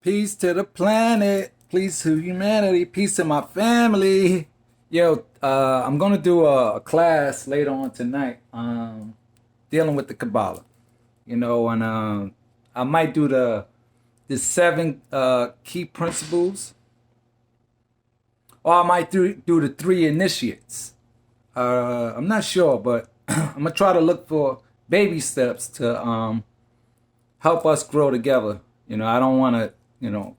Peace to the planet, peace to humanity, peace to my family. Yo, I'm gonna do a class later on tonight, dealing with the Kabbalah. And I might do the seven key principles, or I might do the three initiates. I'm not sure, but I'm gonna try to look for baby steps to help us grow together. I don't want to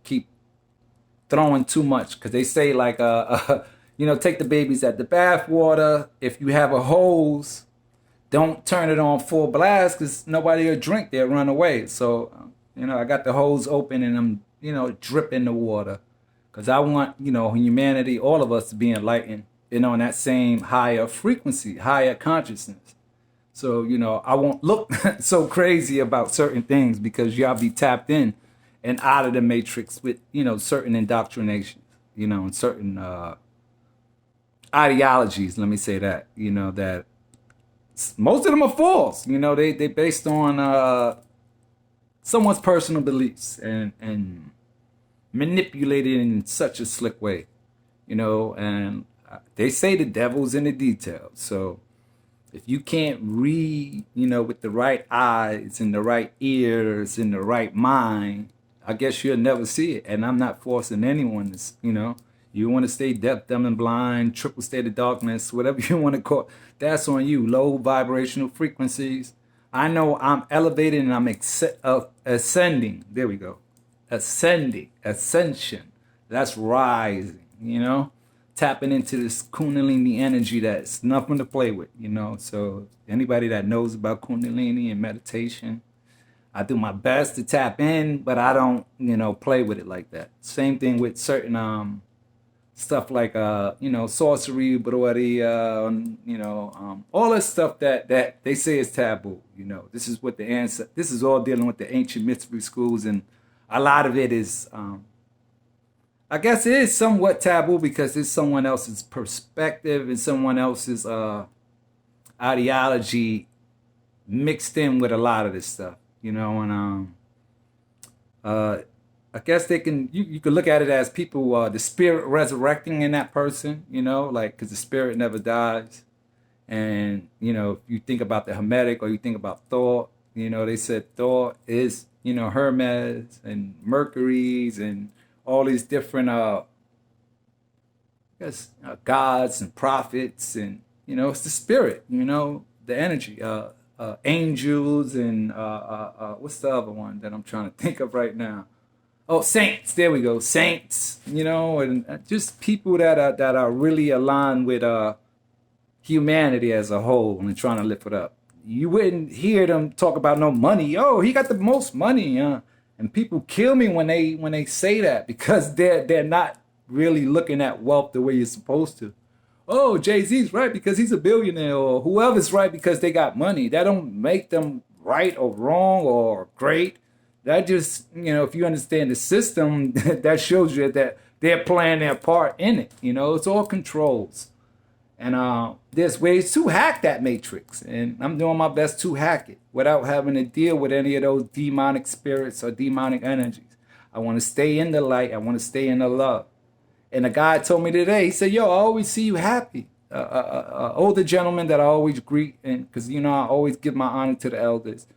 keep throwing too much because they say like take the babies at the bath water. If you have a hose, don't turn it on full blast because nobody will drink, they'll run away. So I got the hose open and I'm dripping the water because I want humanity, all of us, to be enlightened, in that same higher frequency, higher consciousness. So I won't look so crazy about certain things because y'all be tapped in and out of the matrix with certain indoctrinations, and certain ideologies. Let me say that that most of them are false. They based on someone's personal beliefs and manipulated in such a slick way. And they say the devil's in the details. So if you can't read, with the right eyes and the right ears and the right mind, I guess you'll never see it. And I'm not forcing anyone to, you want to stay deaf, dumb, and blind, triple state of darkness, whatever you want to call it, that's on you. Low vibrational frequencies. I know I'm elevating and I'm ascending. There we go. Ascension. That's rising, tapping into this Kundalini energy that's nothing to play with. So anybody that knows about Kundalini and meditation, I do my best to tap in, but I don't, play with it like that. Same thing with certain stuff like sorcery, brujeria, all this stuff that they say is taboo. This is what this is all dealing with the ancient mystery schools, and a lot of it is I guess it is somewhat taboo because it's someone else's perspective and someone else's ideology mixed in with a lot of this stuff, and I guess they can you could look at it as people the spirit resurrecting in that person, like because the spirit never dies, and if you think about the Hermetic or you think about Thor, they said Thor is Hermes and Mercury's and all these different gods and prophets, and it's the spirit, the energy, angels, and what's the other one that I'm trying to think of right now? Oh, saints. There we go, saints. And just people that are really aligned with humanity as a whole and trying to lift it up. You wouldn't hear them talk about no money. Oh, he got the most money. And people kill me when they say that because they're not really looking at wealth the way you're supposed to. Oh, Jay-Z's right because he's a billionaire, or whoever's right because they got money. That don't make them right or wrong or great. That just, if you understand the system, that shows you that they're playing their part in it. It's all controls. And there's ways to hack that matrix. And I'm doing my best to hack it without having to deal with any of those demonic spirits or demonic energies. I want to stay in the light. I want to stay in the love. And a guy told me today, he said, yo, I always see you happy. Older gentleman that I always greet, and because, I always give my honor to the elders.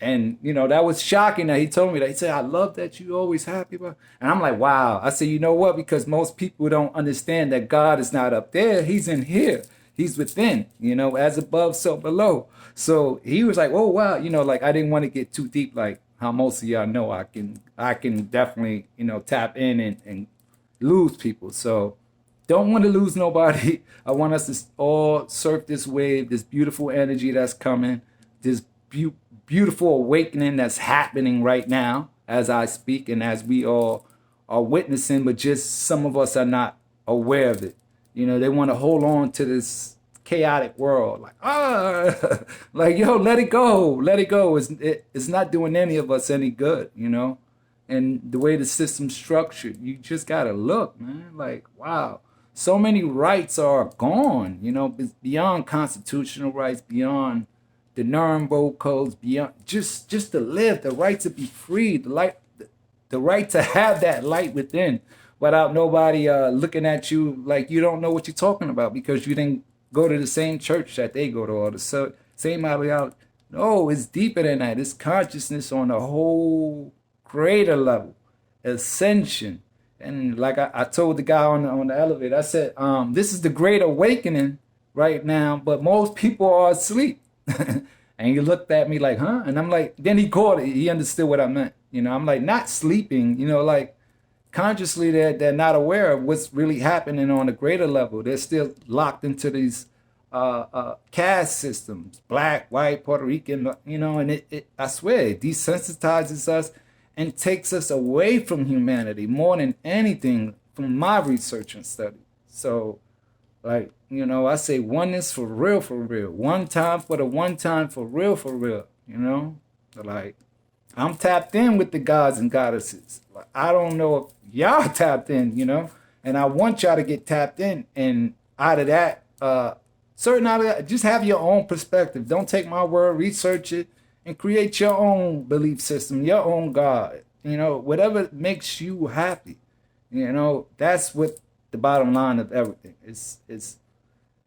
And, that was shocking that he told me that. He said, I love that you always happy. Bro. And I'm like, wow. I said, you know what? Because most people don't understand that God is not up there. He's in here. He's within, as above, so below. So he was like, oh, wow. Like I didn't want to get too deep, like how most of y'all know I can definitely, tap in and lose people. So don't want to lose nobody. I want us to all surf this wave, this beautiful energy that's coming, this beautiful awakening that's happening right now as I speak and as we all are witnessing, but just some of us are not aware of it. They want to hold on to this chaotic world, like like yo, let it go, let it go. It's not doing any of us any good, And the way the system's structured, you just gotta look, man. Like wow, so many rights are gone. It's beyond constitutional rights, beyond the Nuremberg codes, beyond just to live, the right to be free, the the right to have that light within without nobody looking at you like you don't know what you're talking about because you didn't go to the same church that they go to or the same ideology. No, it's deeper than that. It's consciousness on a whole greater level, ascension. And like I told the guy on the elevator, I said, this is the great awakening right now, but most people are asleep. And he looked at me like, huh? And I'm like, then he caught it. He understood what I meant. You know, I'm like, not sleeping, you know, like consciously they're not aware of what's really happening on a greater level. They're still locked into these caste systems, black, white, Puerto Rican, you know, and it I swear, it desensitizes us and takes us away from humanity more than anything from my research and study. So, like, you know, I say oneness for real, for real. One time for the one time for real, you know? Like, I'm tapped in with the gods and goddesses. Like, I don't know if y'all tapped in, you know? And I want y'all to get tapped in. And out of that, just have your own perspective. Don't take my word, research it, and create your own belief system, your own God. You know, whatever makes you happy. You know, that's what the bottom line of everything is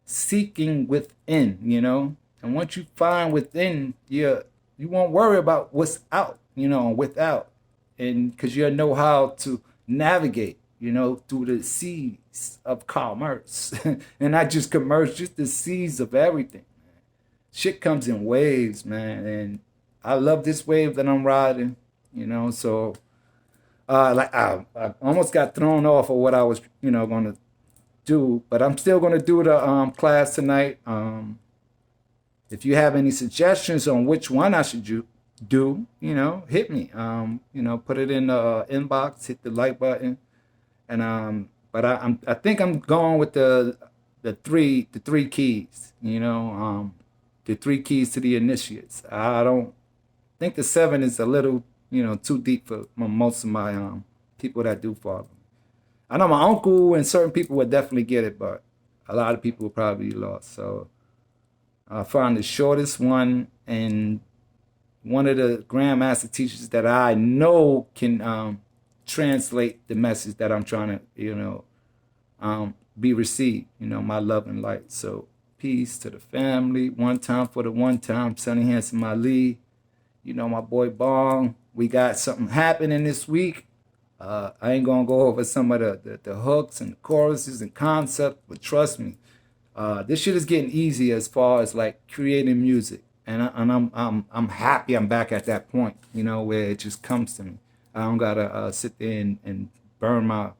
seeking within, you know. And once you find within, you won't worry about what's out, you know, without. And because you'll know how to navigate, you know, through the seas of commerce. And not just commerce, just the seas of everything. Shit comes in waves, man. And I love this wave that I'm riding, you know. So, like I almost got thrown off of what I was, you know, going to do. But I'm still going to do the class tonight. If you have any suggestions on which one I should do, you know, hit me. You know, put it in the inbox, hit the like button. And but I think I'm going with the three keys, you know, the 3 keys to the initiates. I don't think the 7 is a little, you know, too deep for most of my people that do follow me. I know my uncle and certain people would definitely get it, but a lot of people will probably be lost. So I found the shortest one and one of the Grandmaster teachers that I know can translate the message that I'm trying to, you know, be received, you know, my love and light. So peace to the family. One time for the one time, Sonny, Handsum, Ali. You know, my boy Bong. We got something happening this week. I ain't going to go over some of the hooks and the choruses and concepts, but trust me, this shit is getting easy as far as like creating music. And I'm happy I'm back at that point, you know, where it just comes to me. I don't gotta sit there and burn my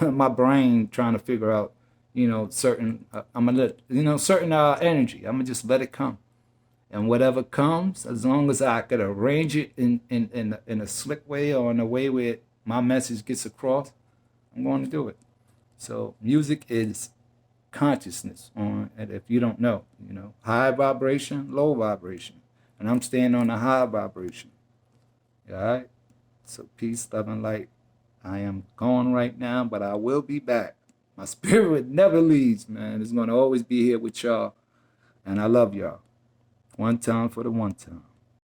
my brain trying to figure out, you know, certain I'm gonna let, you know, certain energy. I'm gonna just let it come, and whatever comes, as long as I could arrange it in a slick way or in a way where my message gets across, I'm going to do it. So music is consciousness on, and if you don't know, you know, high vibration, low vibration, and I'm staying on the high vibration. All right. So peace, love, and light. I am gone right now, but I will be back. My spirit never leaves, man. It's going to always be here with y'all. And I love y'all. One time for the one time.